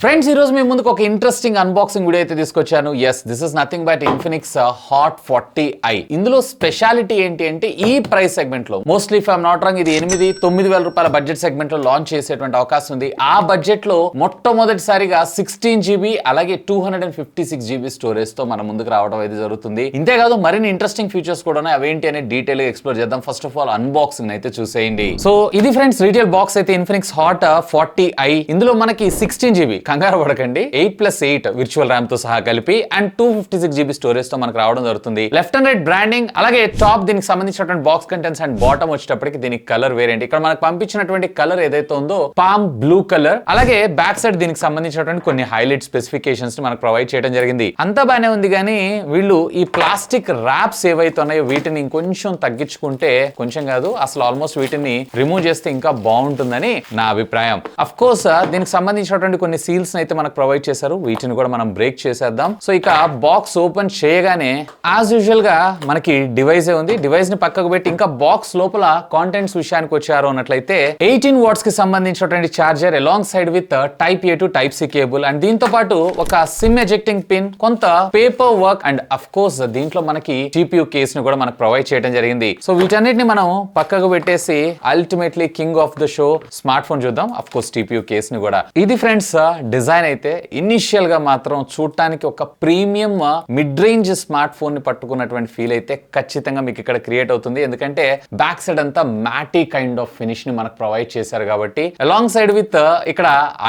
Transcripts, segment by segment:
Friends ఈ రోజు మీ ముందుకు ఒక ఇంట్రెస్టింగ్ అన్బాక్సింగ్ వీడియో అయితే తీసుకొచ్చాను. Yes, this is nothing but Infinix hot 40i. ఇందులో స్పెషాలిటీ ఏంటి అంటే ఈ ప్రైస్ సెగ్మెంట్ లో mostly if I'm not wrong ఇది 8,000-9,000 రూపాయల బడ్జెట్ సెగ్మెంట్ లో లాంచ్ చేసేటువంటి అవకాశం ఉంది. ఆ బడ్జెట్ లో మొట్టమొదటిసారిగా 16 GB అలాగే 256 GB స్టోరేజ్ తో మన ముందుకు రావడం అయితే జరుగుతుంది. ఇంతేకాదు మరిన్ని ఇంట్రెస్టింగ్ ఫీచర్స్ కూడా ఉన్నాయి. అవేంటి అనేది డీటెయిల్ గా ఎక్స్ప్లోర్ చేద్దాం. ఫస్ట్ ఆఫ్ ఆల్ అన్బాక్సింగ్ అయితే చూసేయండి. సో ఇది ఫ్రెండ్స్ రీటైల్ బాక్స్ అయితే ఇన్ఫినిక్స్ హాట్ 40i. ఇందులో మనకి 16 GB కంగారు పడకండి, 8+8 విర్చువల్ ర్యామ్ తో సహా కలిపి అండ్ 256 GB స్టోరేజ్ తో మనకు రావడం జరుగుతుంది. లెఫ్ట్ అండ్ రైట్ బ్రాండింగ్ అలాగే టాప్ దీనికి సంబంధించినటువంటి బాక్స్ కంటెంట్స్ అండ్ బాటమ్ వచ్చేటప్పటికి దీనికి కలర్ వేరియంట్. ఇక్కడ మనకు పంపించినటువంటి కలర్ ఏదైతే ఉందో పామ్ బ్లూ కలర్, అలాగే బ్యాక్ సైడ్ దీనికి సంబంధించినటువంటి కొన్ని హైలైట్ స్పెసిఫికేషన్స్ మనకు ప్రొవైడ్ చేయడం జరిగింది. అంతా బానే ఉంది కానీ వీళ్ళు ఈ ప్లాస్టిక్ ర్యాప్స్ ఏవైతే ఉన్నాయో వీటిని ఇంకొంచెం తగ్గించుకుంటే, కొంచెం కాదు అసలు ఆల్మోస్ట్ వీటిని రిమూవ్ చేస్తే ఇంకా బాగుంటుందని నా అభిప్రాయం. అఫ్ కోర్స్ దీనికి సంబంధించినటువంటి కొన్ని సీల్స్ అయితే మనకు ప్రొవైడ్ చేశారు. వీటిని కూడా మనం బ్రేక్ చేసేద్దాం. సో ఇక బాక్స్ ఓపెన్ చేయగానే యాజ్ యూజువల్ గా మనకి డివైస్ ఉంది. డివైస్ ని పక్కకు పెట్టి ఇంకా బాక్స్ లోపల కాంటెంట్స్ విషయానికి వచ్చారు అన్నట్లయితే 18 వాట్స్ కి సంబంధించినటువంటి charger alongside with type A to type C cable and దీంతో పాటు ఒక సిమ్ ఎజెక్టింగ్ పిన్, కొంత paper work and of course దీంట్లో మనకి GPU కేస్ ని కూడా మనకు ప్రొవైడ్ చేయడం జరిగింది. సో వీటన్నిటిని మనం పక్కకు పెట్టేసి ultimately king of the show smart phone చూద్దాం. అఫ్ కోర్స్ GPU కేస్ ని కూడా. ఇది ఫ్రెండ్స్ డిజైన్ అయితే ఇనిషియల్ గా మాత్రం చూడటానికి ఒక premium mid range smart phone ని పట్టుకున్నటువంటి ఫీల్ అయితే ఖచ్చితంగా మీకు ఇక్కడ క్రియేట్ అవుతుంది. ఎందుకంటే బ్యాక్ సైడ్ అంతా మ్యాటీ కైండ్ ఆఫ్ ఫినిష్ ని మనకు ప్రొవైడ్ చేశారు కాబట్టి అలాంగ్ సైడ్ విత్ ఇక్కడ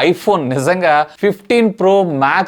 ఐఫోన్ నిజంగా 15 Pro Max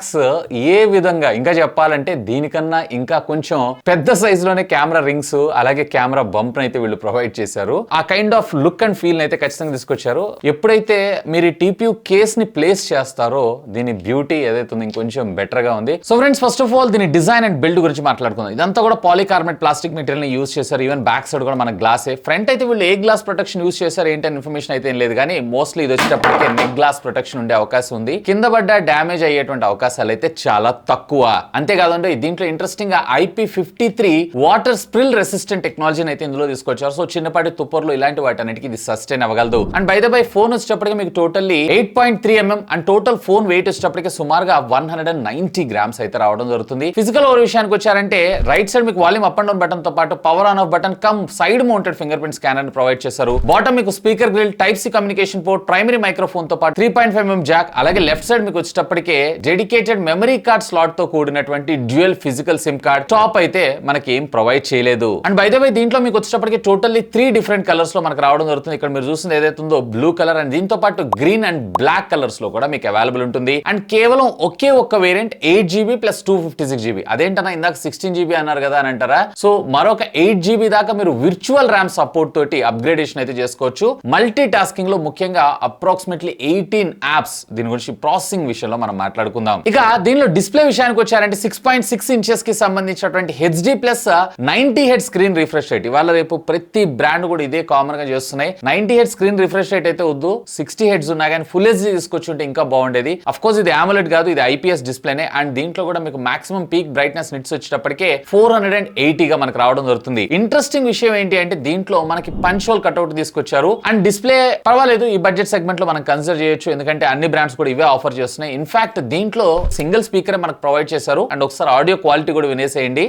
ఏ విధంగా ఇంకా చెప్పాలంటే దీనికన్నా ఇంకా కొంచెం పెద్ద సైజ్ లోనే కెమెరా రింగ్స్ అలాగే కెమెరా బంప్ అయితే వీళ్ళు ప్రొవైడ్ చేశారు. ఆ kind of look and feel అయితే ఖచ్చితంగా తీసుకొచ్చారు. ఎప్పుడైతే మీరు ఈ TPU కేస్ ని ప్లేస్ చేస్తారో దీని బ్యూటీ ఏదైతే ఉంది ఇంకొంచెం బెటర్ గా ఉంది. So friends first of all దీని డిజైన్ అండ్ బిల్డ్ గురించి మాట్లాడుకుందాం. ఇదంతా కూడా పాలికార్బోనేట్ ప్లాస్టిక్ మెటీరియల్ ని యూజ్ చేశారు. ఈవెన్ బ్యాక్ సైడ్ కూడా మన గ్లాసే. ఫ్రంట్ అయితే వీళ్ళు ఏ గ్లాస్ ప్రొటెక్షన్ యూజ్ చేశారు ఏంటంటే ఇన్ఫర్మేషన్ అయితే ఏం లేదు కానీ మోస్ట్లీ ఇది వచ్చేటప్పటికే నెక్ గ్లాస్ ప్రొటెక్షన్ ఉండే అవకాశం ఉంది. కింద పడ్డ డ్యామేజ్ అయ్యేటువంటి అవకాశాలు అయితే చాలా తక్కువ. అంతేకాదంటే దీంట్లో ఇంట్రెస్టింగ్ గా IP53 వాటర్ స్ప్రిల్ రెసిస్టెంట్ టెక్నాలజీని అయితే ఇందులో తీసుకొచ్చారు. సో చిన్నపాటి తుప్పర్లు ఇలాంటి వాటన్నిటికి ఇది సస్టైన్ అవ్వగలదు. And by the by phone వచ్చేటప్పటికి మీకు totally 8.3 mm and total phone weight వచ్చేటప్పటికి సుమారుగా 190 grams అయితే రావడం జరుగుతుంది. ఫిజికల్ ఓవర్ విషయానికి వచ్చారంటే రైట్ సైడ్ మీకు volume up and down button తో పాటు power on off button come side mounted fingerprint scanner ని ప్రొవైడ్ చేశారు. బాటమ్ మీకు speaker grill, type C communication port, primary microphone తో పాటు 3.5 mm జాక్, అలాగే లెఫ్ట్ సైడ్ మీకు వచ్చేటప్పటికే డెడికేటెడ్ మెమరీ కార్డ్ స్లాట్ తో కూడినటువంటి dual physical SIM card. Top అయితే మనకి ఏం ప్రొవైడ్ చేయలేదు. అండ్ బై ద వే దీంట్లో మీకు వచ్చేటప్పటికి టోటల్లీ 3 డిఫరెంట్ కలర్స్ లో మనకు రావడం జరుగుతుంది. ఇక్కడ మీరు చూస్తుంది ఏదైతే ఉందో బ్లూ కలర్ అండ్ దీంతో పాటు గ్రీన్ అండ్ బ్లాక్ కలర్స్ లో కూడా మీకు అవైలబుల్ ఉంటుంది. అండ్ కేవలం ఒకే ఒక్క వేరియంట్ 8 GB ప్లస్ 256 GB. అదేంటన్నా ఇందాక 16 GB అన్నారు కదా అని అంటారా? సో మరొక 8 GB దాకా మీరు విర్చువల్ ర్యామ్ సపోర్ట్ తోటి అప్గ్రేడేషన్ అయితే చేసుకోవచ్చు. మల్టీ టాస్కింగ్ లో ముఖ్యంగా అప్రాక్సిమేట్లీ 18 యాప్స్ దీని గురించి ప్రాసెసింగ్ విషయంలో మనం మాట్లాడుకుందాం. ఇక దీనిలో డిస్ప్లే విషయానికి వచ్చారంటే 6.6 inches కి సంబంధించినటువంటి HD plus 90 Hz screen refresh rate. ఇవాళ రేపు ప్రతి బ్రాండ్ కూడా ఇదే కామన్ గా చేస్తున్నాయి. 90 Hz స్క్రీన్ రిఫ్రెష్ రేట్ అయితే వద్దు, 60 Hz ఉన్నా కానీ ఫుల్ HD తీసుకొచ్చుంటే ఇంకా బాగుండేది. అఫ్ కోర్స్ ఇది AMOLED కాదు, ఇది IPS డిస్ప్లేనే. అండ్ దీంట్లో కూడా మీకు మాక్సిమం పీక్ బ్రైట్నెస్ నిట్స్ వచ్చేటప్పటికే 480 గా మనకు రావడం జరుగుతుంది. ఇంట్రెస్టింగ్ విషయం ఏంటి అంటే దీంట్లో మనకి పంచ్ హోల్ కట్అవుట్ తీసుకొచ్చారు. అండ్ డిస్ప్లే పర్వాలేదు, ఈ బడ్జెట్ సెగ్మెంట్ లో మనం కన్సిడర్ చేయొచ్చు. ఎందుకంటే అన్ని బ్రాండ్స్ కూడా ఇవే ఆఫర్ చేస్తున్నాయి. ఇన్ఫాక్ట్ దీంట్లో సింగిల్ స్పీకర్ మనకు ప్రొవైడ్ చేశారు. అండ్ ఒకసారి ఆడియో క్వాలిటీ కూడా వినేసేయండి.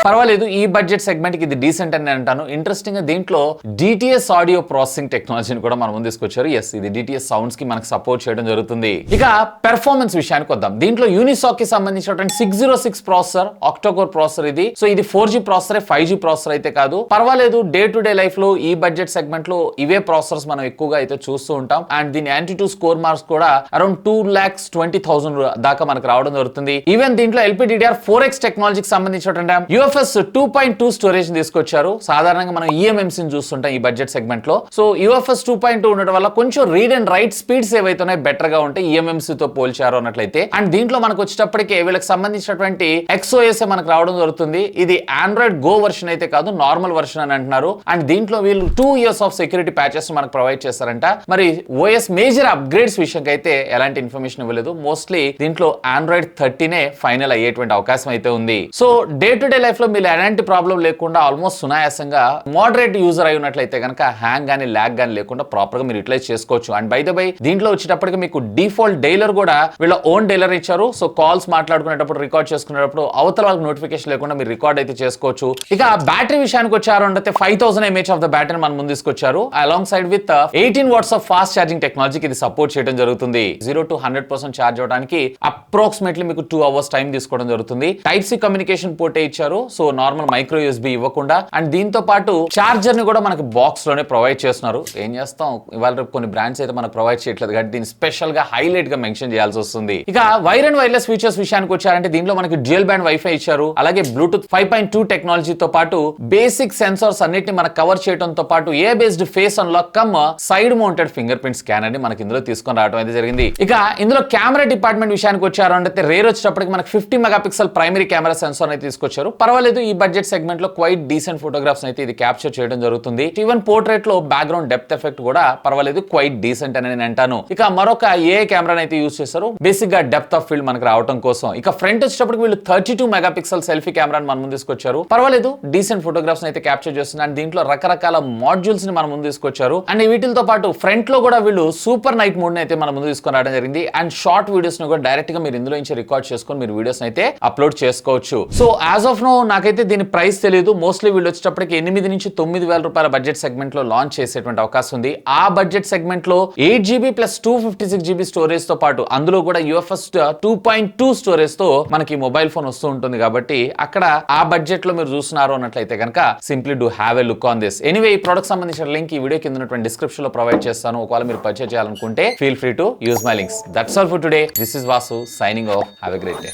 పర్వాలేదు, ఈ బడ్జెట్ సెగ్మెంట్ కి ఇది డీసెంట్ అని అంటాను. ఇంట్రెస్టింగ్ గా దీంట్లో DTS ఆడియో ప్రాసెసింగ్ టెక్నాలజీని కూడా మనం ముందు తీసుకొచ్చారు. ఎస్, ఇది DTS సౌండ్స్ కి మనకు సపోర్ట్ చేయడం జరుగుతుంది. ఇక పెర్ఫార్మెన్స్ విషయానికి వద్దాం. దీంట్లో యూనిసాక్ కి సంబంధించినటువంటి 606 ప్రాసెసర్, ఆక్టోకోర్ ప్రాసెసర్ ఇది. సో ఇది 4G ప్రాసెసర్, 5G ప్రాసెసర్ అయితే కాదు. పర్వాలేదు, డే టు డే లైఫ్ లో ఈ బడ్జెట్ సెగ్మెంట్ లో ఇవే ప్రాసెసర్స్ మనం ఎక్కువగా అయితే చూస్తూ ఉంటాం. అండ్ దీని Antutu స్కోర్ మార్క్స్ కూడా అరౌండ్ 2,20,000 దాకా మనకు రావడం జరుగుతుంది. ఈవెన్ దీంట్లో LPDDR4X టెక్నాలజీకి సంబంధించినటువంటి UFS 2.2 స్టోరేజ్ తీసుకొచ్చారు. సాధారణంగా మనం eMMC చూస్తుంటాం ఈ బడ్జెట్ సెగ్మెంట్ లో. సో UFS 2.2 ఉండడం వల్ల కొంచెం రీడ్ అండ్ రైట్ స్పీడ్స్ ఏవైతే బెటర్ గా ఉంటాయి eMMC తో పోల్చారు అన్నట్లయితే. అండ్ దీంట్లో మనకు వచ్చేటప్పటికే వీళ్ళకి సంబంధించినటువంటి XOS మనకు రావడం జరుగుతుంది. ఇది Android Go వర్షన్ అయితే కాదు, నార్మల్ వర్షన్ అని అంటున్నారు. అండ్ దీంట్లో వీళ్ళు 2 years ఆఫ్ సెక్యూరిటీ ప్యాచెస్ మనకు ప్రొవైడ్ చేస్తారంట. మరి OS మేజర్ అప్గ్రేడ్స్ విషయంకి అయితే ఎలాంటి ఇన్ఫర్మేషన్ ఇవ్వలేదు. మోస్ట్లీ దీంట్లో Android 13 ఫైనల్ అయ్యేటువంటి అవకాశం అయితే ఉంది. So day to day life life లో మీరు ఎలాంటి ప్రాబ్లం లేకుండా ఆల్మోస్ట్ సునాయాసంగా మోడరేట్ యూజర్ అయి ఉన్నట్లయితే కనుక హ్యాంగ్ గానీ ల్యాగ్ గానీ లేకుండా ప్రాపర్ గా మీరు యూటిలైజ్ చేసుకోవచ్చు. అండ్ బై ద బై దీంట్లో వచ్చేటప్పటికి మీకు డిఫాల్ట్ డైలర్ కూడా వీళ్ళ ఓన్ డైలర్ ఇచ్చారు. సో కాల్స్ మాట్లాడుకునేటప్పుడు రికార్డ్ చేసుకునేటప్పుడు అవతల వాళ్ళకి నోటిఫికేషన్ లేకుండా మీరు రికార్డ్ అయితే చేసుకోవచ్చు. ఇక బ్యాటరీ విషయానికి వచ్చారు అంటే 5000 mAh ఆఫ్ ద బ్యాటరీ మన ముందు తీసుకొచ్చారు. Along side with 18 watts of fast charging టెక్నాలజీకి ఇది సపోర్ట్ చేయడం జరుగుతుంది. 0 to 100% ఛార్జ్ అవడానికి అప్రాక్సిమేట్లీ మీకు 2 hours టైం తీసుకోవడం జరుగుతుంది. టైప్ సి కమ్యూనికేషన్ పోర్ట్ ఇచ్చారు. సో నార్మల్ మైక్రో యూఎస్బీ ఇవ్వకుండా అండ్ దీంతో పాటు చార్జర్ ని కూడా మనకి బాక్స్ లోనే ప్రొవైడ్ చేస్తున్నారు. ఏం చేస్తాం, ఇవాళ రేపు కొన్ని బ్రాండ్స్ అయితే మనకు ప్రొవైడ్ చేయట్లేదు కాబట్టి దీన్ని స్పెషల్ గా హైలైట్ గా మెన్షన్ చేయాల్సి వస్తుంది. ఇక వైర్ అండ్ వైర్లెస్ ఫీచర్స్ విషయానికి వచ్చారంటే దీంట్లో మనకి డ్యూయల్ బ్యాండ్ వైఫై ఇచ్చారు. అలాగే బ్లూటూత్ 5.2 టెక్నాలజీతో పాటు బేసిక్ సెన్సార్స్ అన్నిటిని మనకు కవర్ చేయడంతో పాటు A based face unlock cum side mounted fingerprint scanner ని మనకి ఇందులో తీసుకొని రావడం అయితే జరిగింది. ఇక ఇందులో కెమెరా డిపార్ట్మెంట్ విషయానికి వచ్చారు అంటే రేర్ వచ్చేటప్పటికి మనకి 50 మెగాపిక్సెల్ ప్రైమరీ కెమెరా సెన్సార్ అయితే తీసుకొచ్చారు. పర్వాలేదు, ఈ బడ్జెట్ సెగ్మెంట్ లో క్వైట్ డీసెంట్ ఫోటోగ్రాఫ్స్ అయితే ఇది క్యాప్చర్ చేయడం జరుగుతుంది. ఈవెన్ పోర్ట్రేట్ లో బ్యాక్గ్రౌండ్ డెప్త్ ఎఫెక్ట్ కూడా పర్వాలేదు, క్వైట్ డీసెంట్ అని నేను అంటాను. ఇక మరొక ఏ కెమెరా అయితే యూజ్ చేస్తారు బేసిక్ గా డెప్త్ ఆఫ్ ఫీల్డ్ మనకు రావడం కోసం. ఇక ఫ్రంట్ వచ్చేటప్పటికి వీళ్ళు 32 మెగాపిక్సెల్ సెల్ఫీ కెమెరాని మన ముందు తీసుకొచ్చారు. పర్వాలేదు, డీసెంట్ ఫోటోగ్రాఫ్స్ అయితే క్యాప్చర్ చేస్తుంది. అండ్ దీంట్లో రకరకాల మాడ్యూల్స్ ని మన ముందు తీసుకొచ్చారు. అండ్ వీటితో పాటు ఫ్రంట్ లో కూడా వీళ్ళు సూపర్ నైట్ మోడ్ అయితే మన ముందు తీసుకొని రావడం జరిగింది. అండ్ షార్ట్ వీడియోస్ ని కూడా డైరెక్ట్ గా మీరు ఇందులో నుంచి రికార్డ్ చేసుకొని మీరు వీడియోస్ అయితే అప్లోడ్ చేసుకోవచ్చు. సో యాజ్ ఆఫ్ నో నాకైతే దీని ప్రైస్ తెలియదు. మోస్ట్లీ వీళ్ళు వచ్చేటప్పటికి 8 నుంచి 9,000 రూపాయల బడ్జెట్ సెగ్మెంట్ లో లాంచ్ చేసేటువంటి అవకాశం ఉంది. ఆ బడ్జెట్ సెగ్మెంట్ లో 8GB ప్లస్ 256GB స్టోరేజ్ తో పాటు అందులో కూడా UFS 2.2 స్టోరేజ్ తో మనకి మొబైల్ ఫోన్ వస్తూ ఉంటుంది. కాబట్టి అక్కడ ఆ బడ్జెట్ లో మీరు చూస్తున్నారు అన్నట్లయితే కనుక simply do have a look on this. Anyway ఈ ప్రొడక్ట్ సంబంధించిన లింక్ ఈ వీడియో కింద ఉన్నటువంటి డిస్క్రిప్షన్ లో ప్రొవైడ్ చేస్తాను. ఒకవేళ మీరు పర్చేజ్ చేయాలనుకుంటే feel free to use my links. That's all for today. This is Vasu signing off. Have a great day.